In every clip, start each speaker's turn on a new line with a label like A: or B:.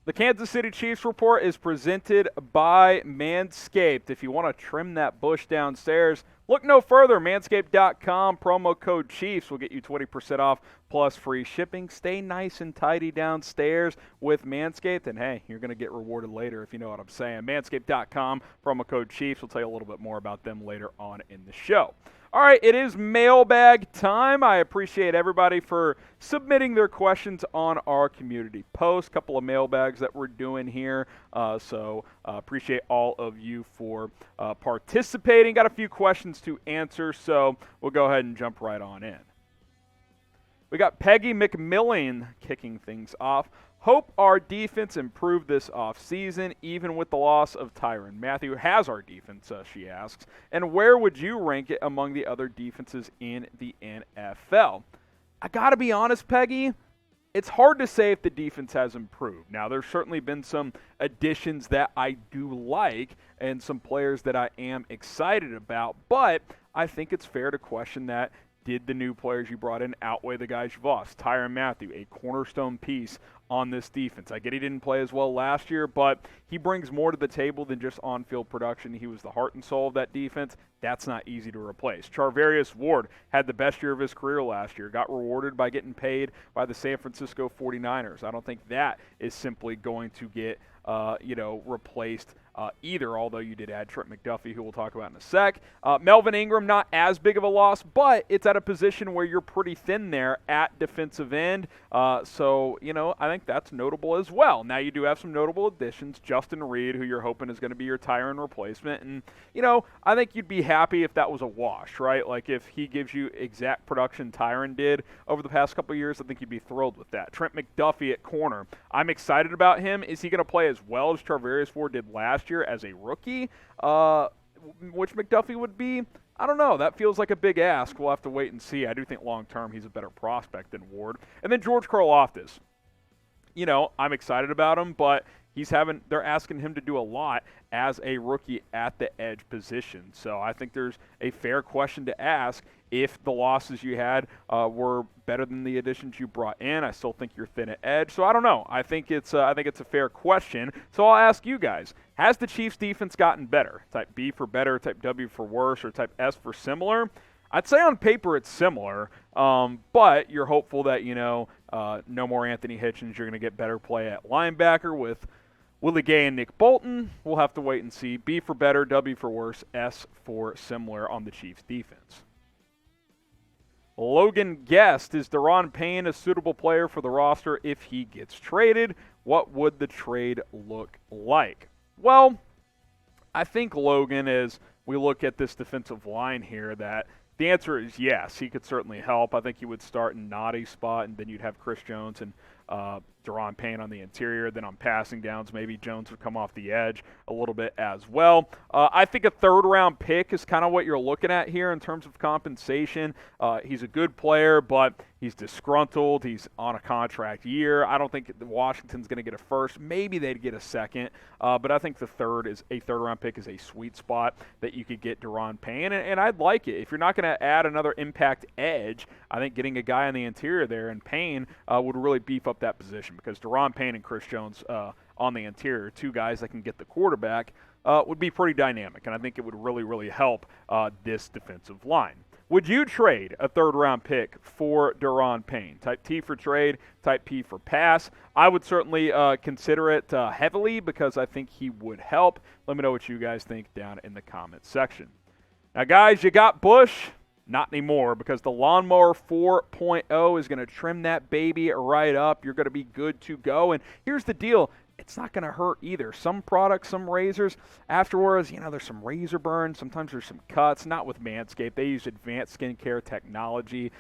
A: The Kansas City Chiefs report is presented by Manscaped. If you want to trim that bush downstairs, look no further. Manscaped.com, promo code Chiefs will get you 20% off plus free shipping. Stay nice and tidy downstairs with Manscaped, and hey, you're going to get rewarded later if you know what I'm saying. Manscaped.com, promo code Chiefs. We'll tell you a little bit more about them later on in the show. All right, it is mailbag time. I appreciate everybody for submitting their questions on our community post. Couple of mailbags that we're doing here, so appreciate all of you for participating. Got a few questions to answer, so we'll go ahead and jump right on in. We got Peggy McMillan kicking things off. Hope our defense improved this offseason, even with the loss of Tyrann Mathieu. Has our defense, she asks. And where would you rank it among the other defenses in the NFL? I got to be honest, Peggy, it's hard to say if the defense has improved. Now, there's certainly been some additions that I do like and some players that I am excited about, but I think it's fair to question that. Did the new players you brought in outweigh the guys you've lost? Tyrann Mathieu, a cornerstone piece on this defense. I get he didn't play as well last year, but he brings more to the table than just on-field production. He was the heart and soul of that defense. That's not easy to replace. Charvarius Ward had the best year of his career last year, got rewarded by getting paid by the San Francisco 49ers. I don't think that is simply going to get replaced either, although you did add Trent McDuffie, who we'll talk about in a sec. Melvin Ingram, not as big of a loss, but it's at a position where you're pretty thin there at defensive end. So, I think that's notable as well. Now, you do have some notable additions. Justin Reid, who you're hoping is going to be your Tyrann replacement. And, I think you'd be happy if that was a wash, right? Like, if he gives you exact production Tyrann did over the past couple of years, I think you'd be thrilled with that. Trent McDuffie at corner. I'm excited about him. Is he going to play as well as Charvarius Ward did last year as a rookie, which McDuffie would be? I don't know. That feels like a big ask. We'll have to wait and see. I do think long-term he's a better prospect than Ward. And then George Karlaftis. I'm excited about him, but they're asking him to do a lot as a rookie at the edge position. So I think there's a fair question to ask if the losses you had were better than the additions you brought in. I still think you're thin at edge. So I don't know. I think it's a fair question. So I'll ask you guys, has the Chiefs defense gotten better? Type B for better, type W for worse, or type S for similar? I'd say on paper it's similar, but you're hopeful that, no more Anthony Hitchens. You're going to get better play at linebacker with Willie Gay and Nick Bolton. We'll have to wait and see. B for better, W for worse, S for similar on the Chiefs defense. Logan Guest, is Daron Payne a suitable player for the roster if he gets traded? What would the trade look like? Well, I think Logan, as we look at this defensive line here, that the answer is yes. He could certainly help. I think he would start in Noddy's spot, and then you'd have Chris Jones and Daron Payne on the interior. Then on passing downs, maybe Jones would come off the edge a little bit as well. I think a third-round pick is kind of what you're looking at here in terms of compensation. He's a good player, but he's disgruntled. He's on a contract year. I don't think Washington's going to get a first. Maybe they'd get a second, but I think a third-round pick is a sweet spot that you could get Daron Payne, and I'd like it. If you're not going to add another impact edge, I think getting a guy on the interior there and Payne would really beef up that position, because Daron Payne and Chris Jones on the interior, two guys that can get the quarterback, would be pretty dynamic, and I think it would really, really help this defensive line. Would you trade a third-round pick for Daron Payne? Type T for trade, type P for pass. I would certainly consider it heavily, because I think he would help. Let me know what you guys think down in the comments section. Now, guys, you got Bush? Not anymore, because the Lawnmower 4.0 is going to trim that baby right up. You're going to be good to go. And here's the deal. It's not going to hurt either. Some products, some razors, afterwards, there's some razor burn. Sometimes there's some cuts. Not with Manscaped. They use advanced skincare technology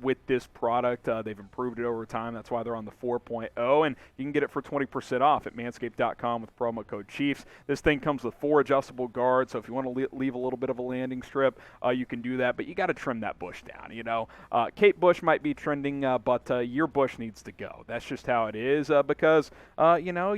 A: with this product. They've improved it over time. That's why they're on the 4.0. And you can get it for 20% off at manscaped.com with promo code Chiefs. This thing comes with 4 adjustable guards. So if you want to leave a little bit of a landing strip, you can do that. But you got to trim that bush down. Kate Bush might be trending, but your bush needs to go. That's just how it is because,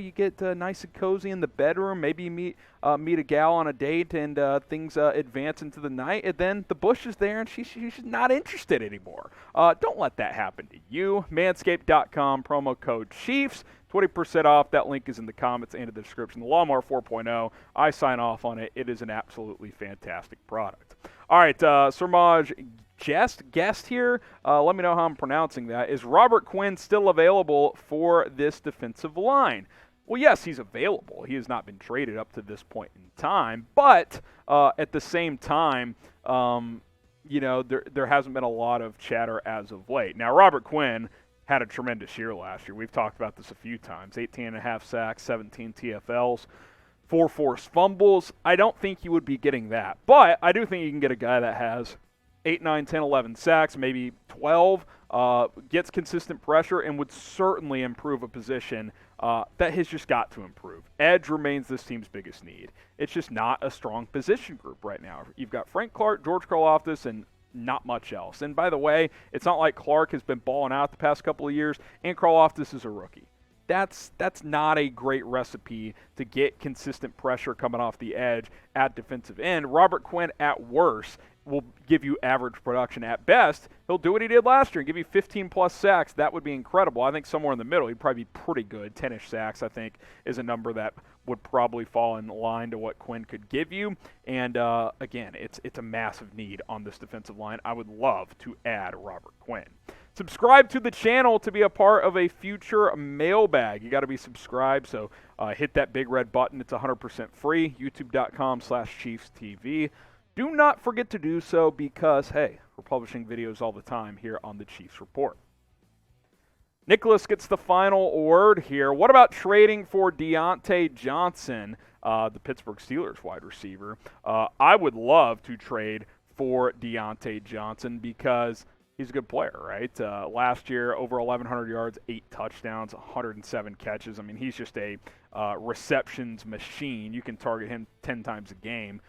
A: you get nice and cozy in the bedroom, maybe you meet a gal on a date, and things advance into the night, and then the bush is there, and she's not interested anymore. Don't let that happen to you. Manscaped.com, promo code Chiefs, 20% off. That link is in the comments and in the description. The Lawnmower 4.0, I sign off on it. It is an absolutely fantastic product. All right, Sermaj guest here, let me know how I'm pronouncing that. Is Robert Quinn still available for this defensive line? Well, yes, he's available. He has not been traded up to this point in time, but at the same time, there hasn't been a lot of chatter as of late. Now, Robert Quinn had a tremendous year last year. We've talked about this a few times. 18.5 sacks, 17 TFLs, 4 forced fumbles. I don't think you would be getting that, but I do think you can get a guy that has 8, 9, 10, 11 sacks, maybe 12, gets consistent pressure, and would certainly improve a position that has just got to improve. Edge remains this team's biggest need. It's just not a strong position group right now. You've got Frank Clark, George Karlaftis, and not much else. And by the way, it's not like Clark has been balling out the past couple of years, and Karlaftis is a rookie. That's not a great recipe to get consistent pressure coming off the edge at defensive end. Robert Quinn, at worst, will give you average production. At best, he'll do what he did last year and give you 15-plus sacks. That would be incredible. I think somewhere in the middle, he'd probably be pretty good. 10-ish sacks, I think, is a number that would probably fall in line to what Quinn could give you. And, again, it's a massive need on this defensive line. I would love to add Robert Quinn. Subscribe to the channel to be a part of a future mailbag. You got to be subscribed, so hit that big red button. It's 100% free, youtube.com/ChiefsTV. Do not forget to do so because, hey, we're publishing videos all the time here on the Chiefs Report. Nicholas gets the final word here. What about trading for Deontay Johnson, the Pittsburgh Steelers wide receiver? I would love to trade for Deontay Johnson because he's a good player, right? Last year, over 1,100 yards, 8 touchdowns, 107 catches. I mean, he's just a receptions machine. You can target him 10 times a game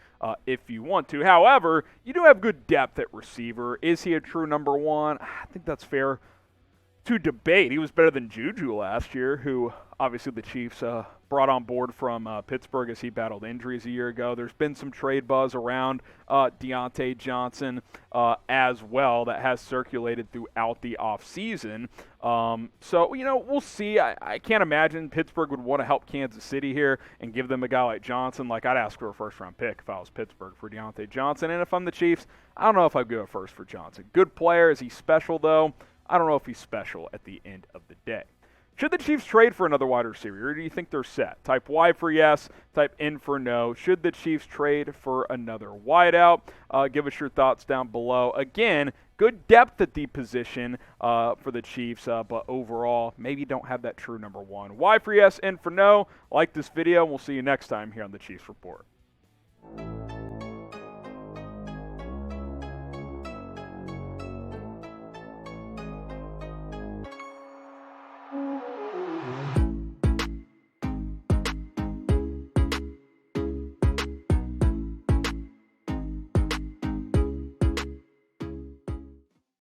A: if you want to. However, you do have good depth at receiver. Is he a true number one? I think that's fair to debate. He was better than Juju last year, who obviously the Chiefs brought on board from Pittsburgh as he battled injuries a year ago. There's been some trade buzz around Diontae Johnson as well that has circulated throughout the offseason. So, we'll see. I can't imagine Pittsburgh would want to help Kansas City here and give them a guy like Johnson. Like, I'd ask for a first-round pick if I was Pittsburgh for Diontae Johnson. And if I'm the Chiefs, I don't know if I'd go first for Johnson. Good player. Is he special, though? I don't know if he's special at the end of the day. Should the Chiefs trade for another wide receiver, or do you think they're set? Type Y for yes, type N for no. Should the Chiefs trade for another wideout? Give us your thoughts down below. Again, good depth at the position for the Chiefs, but overall, maybe don't have that true number one. Y for yes, N for no. Like this video, and we'll see you next time here on the Chiefs Report.